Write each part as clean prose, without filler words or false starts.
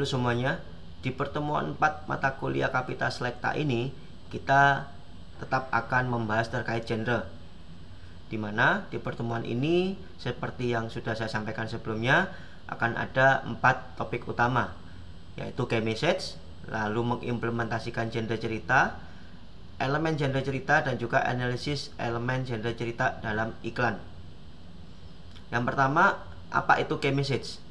Halo semuanya, di pertemuan 4 mata kuliah Kapita Selekta ini kita tetap akan membahas terkait genre, dimana di pertemuan ini seperti yang sudah saya sampaikan sebelumnya akan ada 4 topik utama, yaitu key message, lalu mengimplementasikan genre cerita, elemen genre cerita, dan juga analisis elemen genre cerita dalam iklan. Yang pertama, apa itu key message?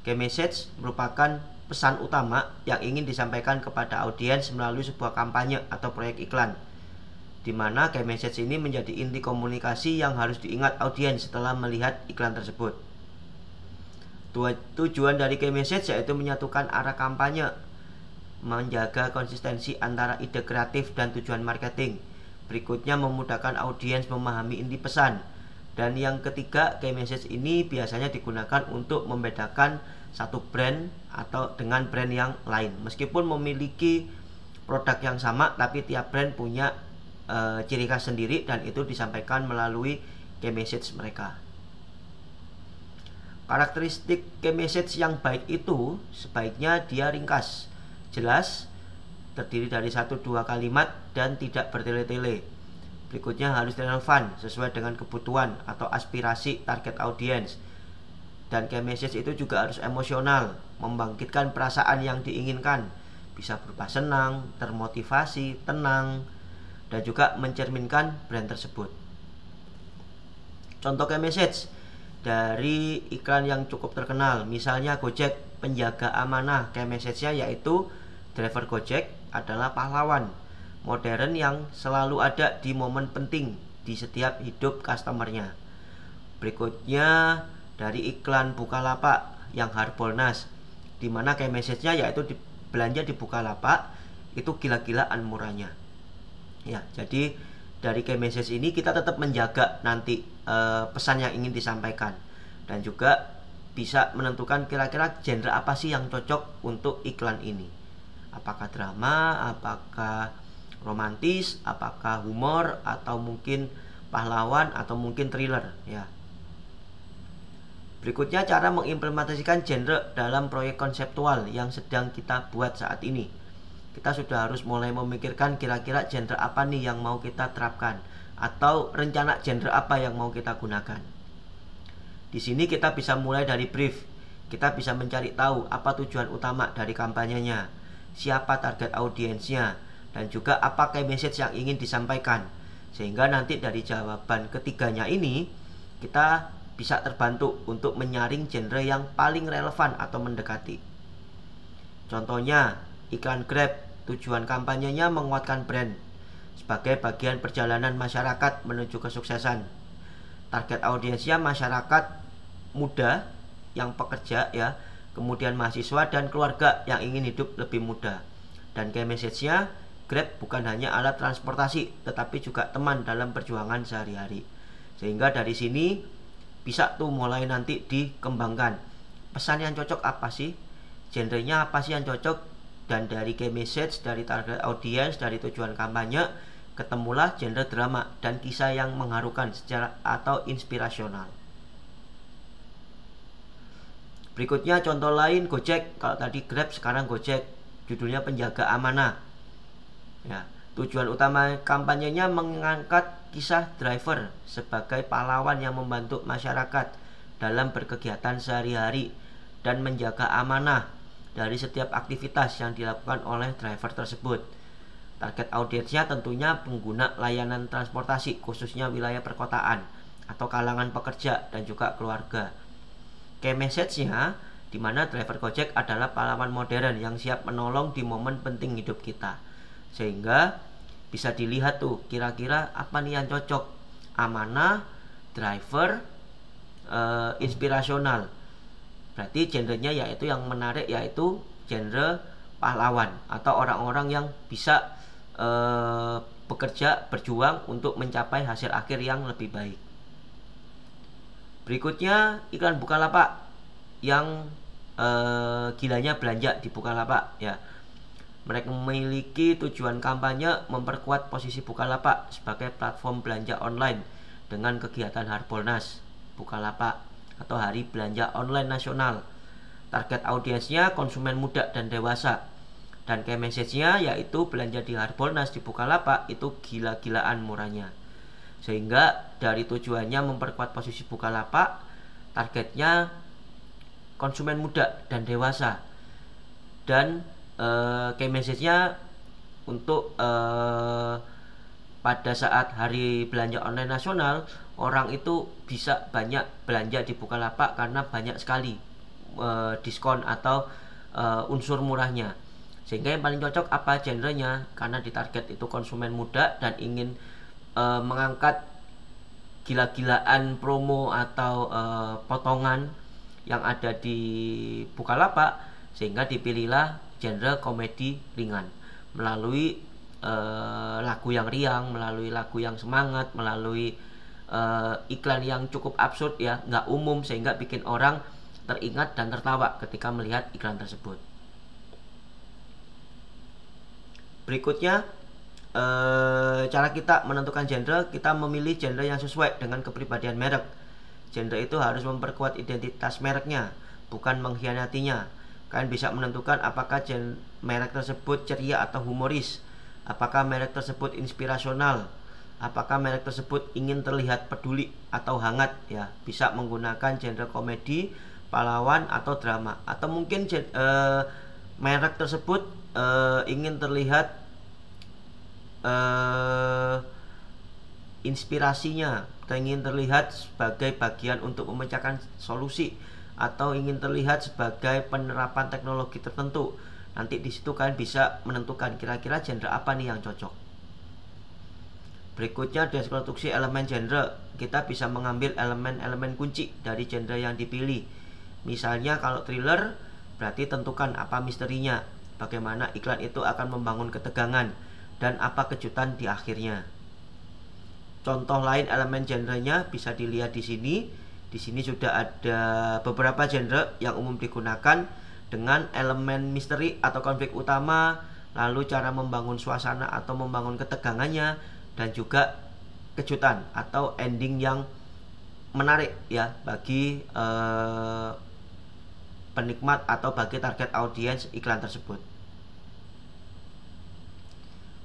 Key message merupakan pesan utama yang ingin disampaikan kepada audiens melalui sebuah kampanye atau proyek iklan, di mana key message ini menjadi inti komunikasi yang harus diingat audiens setelah melihat iklan tersebut. Tujuan dari key message yaitu menyatukan arah kampanye, menjaga konsistensi antara ide kreatif dan tujuan marketing. Berikutnya, memudahkan audiens memahami inti pesan. Dan yang ketiga, key message ini biasanya digunakan untuk membedakan satu brand atau dengan brand yang lain. Meskipun memiliki produk yang sama, tapi tiap brand punya ciri khas sendiri, dan itu disampaikan melalui key message mereka. Karakteristik key message yang baik itu sebaiknya dia ringkas, jelas, terdiri dari 1-2 kalimat dan tidak bertele-tele. Berikutnya, harus relevan sesuai dengan kebutuhan atau aspirasi target audiens. Dan key message itu juga harus emosional, membangkitkan perasaan yang diinginkan, bisa berupa senang, termotivasi, tenang, dan juga mencerminkan brand tersebut. Contoh key message dari iklan yang cukup terkenal, misalnya Gojek penjaga amanah. Key message-nya yaitu driver Gojek adalah pahlawan modern yang selalu ada di momen penting di setiap hidup customernya. Berikutnya, dari iklan Bukalapak yang Harbolnas, di mana key message-nya yaitu belanja di Bukalapak itu gila-gilaan murahnya. Ya, jadi dari key message ini kita tetap menjaga nanti pesan yang ingin disampaikan, dan juga bisa menentukan kira-kira genre apa sih yang cocok untuk iklan ini. Apakah drama, apakah romantis, apakah humor, atau mungkin pahlawan, atau mungkin thriller, ya. Berikutnya, cara mengimplementasikan genre dalam proyek konseptual yang sedang kita buat saat ini. Kita sudah harus mulai memikirkan kira-kira genre apa nih yang mau kita terapkan, atau rencana genre apa yang mau kita gunakan. Di sini kita bisa mulai dari brief. Kita bisa mencari tahu apa tujuan utama dari kampanyenya, siapa target audiensnya, dan juga apa key message yang ingin disampaikan. Sehingga nanti dari jawaban ketiganya ini kita bisa terbantu untuk menyaring genre yang paling relevan atau mendekati. Contohnya, iklan Grab, tujuan kampanyenya menguatkan brand sebagai bagian perjalanan masyarakat menuju kesuksesan. Target audiensnya masyarakat muda yang pekerja, ya, kemudian mahasiswa dan keluarga yang ingin hidup lebih mudah. Dan key message-nya, Grab bukan hanya alat transportasi, tetapi juga teman dalam perjuangan sehari-hari. Sehingga dari sini bisa tuh mulai nanti dikembangkan pesan yang cocok apa sih, genrenya apa sih yang cocok, dan dari key message, dari target audience, dari tujuan kampanye, ketemulah genre drama dan kisah yang mengharukan secara atau inspirasional. Berikutnya contoh lain Gojek, kalau tadi Grab sekarang Gojek, judulnya penjaga amanah. Ya, tujuan utama kampanyenya mengangkat kisah driver sebagai pahlawan yang membantu masyarakat dalam berkegiatan sehari-hari dan menjaga amanah dari setiap aktivitas yang dilakukan oleh driver tersebut. Target audiensnya tentunya pengguna layanan transportasi, khususnya wilayah perkotaan atau kalangan pekerja dan juga keluarga. Key message-nya, di mana driver Gojek adalah pahlawan modern yang siap menolong di momen penting hidup kita. Sehingga bisa dilihat tuh kira-kira apa nih yang cocok, amanah, driver, inspirasional. Berarti genrenya yaitu yang menarik yaitu genre pahlawan atau orang-orang yang bisa bekerja, berjuang untuk mencapai hasil akhir yang lebih baik. Berikutnya iklan Bukalapak yang gilanya belanja di Bukalapak, ya. Mereka memiliki tujuan kampanye memperkuat posisi Bukalapak sebagai platform belanja online dengan kegiatan Harbolnas Bukalapak atau Hari Belanja Online Nasional. Target audiensnya konsumen muda dan dewasa. Dan key message-nya yaitu belanja di Harbolnas di Bukalapak itu gila-gilaan murahnya. Sehingga dari tujuannya memperkuat posisi Bukalapak, targetnya konsumen muda dan dewasa. Dan key message-nya untuk pada saat hari belanja online nasional, orang itu bisa banyak belanja di Bukalapak karena banyak sekali diskon atau unsur murahnya. Sehingga yang paling cocok apa genrenya, karena ditarget itu konsumen muda dan ingin mengangkat gila-gilaan promo atau potongan yang ada di Bukalapak, sehingga dipilihlah genre komedi ringan melalui lagu yang riang, melalui lagu yang semangat, melalui iklan yang cukup absurd ya, nggak umum, sehingga bikin orang teringat dan tertawa ketika melihat iklan tersebut. Berikutnya cara kita menentukan genre, kita memilih genre yang sesuai dengan kepribadian merek. Genre itu harus memperkuat identitas mereknya, bukan mengkhianatinya. Kalian bisa menentukan apakah merek tersebut ceria atau humoris, apakah merek tersebut inspirasional, apakah merek tersebut ingin terlihat peduli atau hangat ya. Bisa menggunakan genre komedi, pahlawan atau drama, atau mungkin merek tersebut ingin terlihat inspirasinya, ingin terlihat sebagai bagian untuk memecahkan solusi, atau ingin terlihat sebagai penerapan teknologi tertentu. Nanti di situ kalian bisa menentukan kira-kira genre apa nih yang cocok. Berikutnya deskripsi elemen genre. Kita bisa mengambil elemen-elemen kunci dari genre yang dipilih. Misalnya kalau thriller, berarti tentukan apa misterinya, bagaimana iklan itu akan membangun ketegangan, dan apa kejutan di akhirnya. Contoh lain elemen genrenya bisa dilihat di sini. Di sini sudah ada beberapa genre yang umum digunakan dengan elemen misteri atau konflik utama, lalu cara membangun suasana atau membangun ketegangannya, dan juga kejutan atau ending yang menarik ya bagi penikmat atau bagi target audiens iklan tersebut.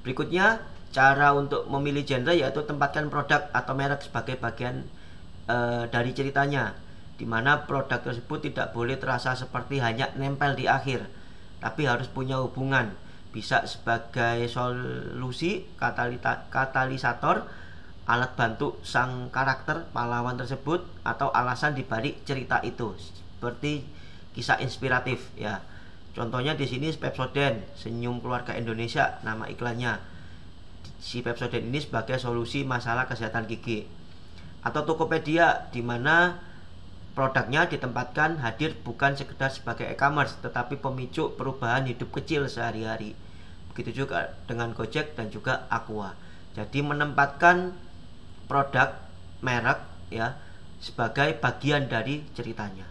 Berikutnya, cara untuk memilih genre yaitu tempatkan produk atau merek sebagai bagian dari ceritanya, dimana produk tersebut tidak boleh terasa seperti hanya nempel di akhir, tapi harus punya hubungan. Bisa sebagai solusi, katalisator, alat bantu sang karakter pahlawan tersebut, atau alasan dibalik cerita itu, seperti kisah inspiratif ya. Contohnya di sini Pepsodent, Senyum Keluarga Indonesia nama iklannya. Si Pepsodent ini sebagai solusi masalah kesehatan gigi. Atau Tokopedia, di mana produknya ditempatkan hadir bukan sekedar sebagai e-commerce, tetapi pemicu perubahan hidup kecil sehari-hari. Begitu juga dengan Gojek dan juga Aqua. Jadi menempatkan produk merek ya sebagai bagian dari ceritanya.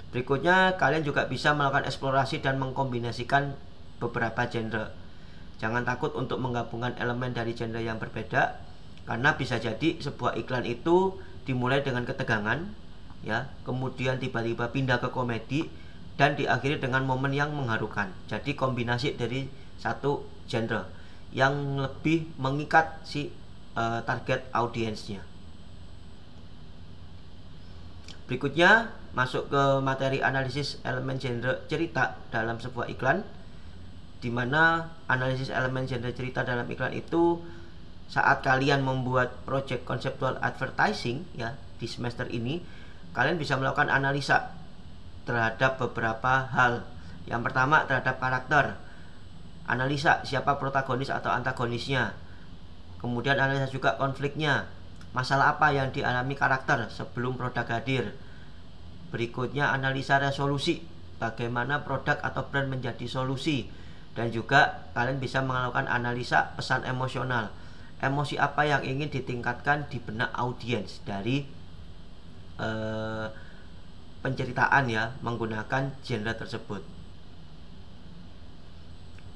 Berikutnya, kalian juga bisa melakukan eksplorasi dan mengkombinasikan beberapa genre. Jangan takut untuk menggabungkan elemen dari genre yang berbeda, karena bisa jadi sebuah iklan itu dimulai dengan ketegangan ya, kemudian tiba-tiba pindah ke komedi, dan diakhiri dengan momen yang mengharukan. Jadi kombinasi dari satu genre yang lebih mengikat si target audiensnya. Berikutnya, masuk ke materi analisis elemen genre cerita dalam sebuah iklan, di mana analisis elemen genre cerita dalam iklan itu saat kalian membuat project konseptual advertising ya di semester ini, kalian bisa melakukan analisa terhadap beberapa hal. Yang pertama terhadap karakter, analisa siapa protagonis atau antagonisnya. Kemudian analisa juga konfliknya, masalah apa yang dialami karakter sebelum produk hadir. Berikutnya analisa resolusi, bagaimana produk atau brand menjadi solusi. Dan juga kalian bisa melakukan analisa pesan emosional, emosi apa yang ingin ditingkatkan di benak audiens dari penceritaan ya menggunakan genre tersebut.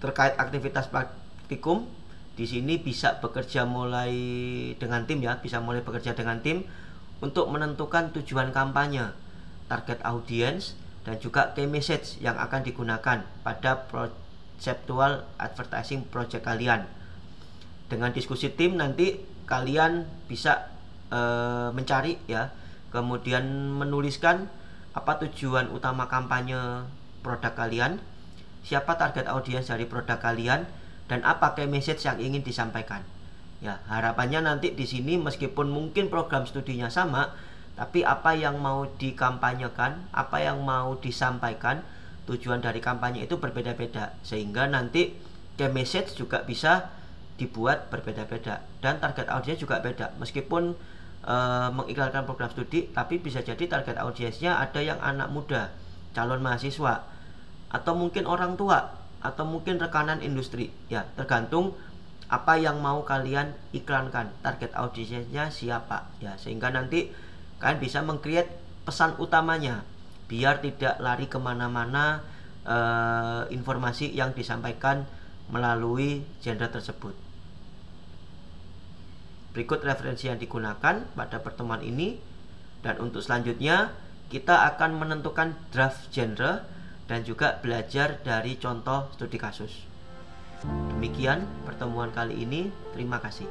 Terkait aktivitas praktikum, di sini bisa bekerja mulai dengan tim ya, bisa bekerja dengan tim untuk menentukan tujuan kampanye, target audiens, dan juga key message yang akan digunakan pada conceptual advertising project kalian. Dengan diskusi tim nanti kalian bisa mencari ya, kemudian menuliskan apa tujuan utama kampanye produk kalian, siapa target audiens dari produk kalian, dan apa key message yang ingin disampaikan. Ya, harapannya nanti di sini meskipun mungkin program studinya sama, tapi apa yang mau dikampanyekan, apa yang mau disampaikan, tujuan dari kampanye itu berbeda-beda, sehingga nanti key message juga bisa dibuat berbeda-beda dan target audiens juga beda. Meskipun mengiklankan program studi, tapi bisa jadi target audiensnya ada yang anak muda, calon mahasiswa, atau mungkin orang tua, atau mungkin rekanan industri. Ya, tergantung apa yang mau kalian iklankan, target audiensnya siapa ya, sehingga nanti kalian bisa meng-create pesan utamanya biar tidak lari kemana-mana informasi yang disampaikan melalui genre tersebut. Berikut referensi yang digunakan pada pertemuan ini, dan untuk selanjutnya kita akan menentukan draft genre dan juga belajar dari contoh studi kasus. Demikian pertemuan kali ini, terima kasih.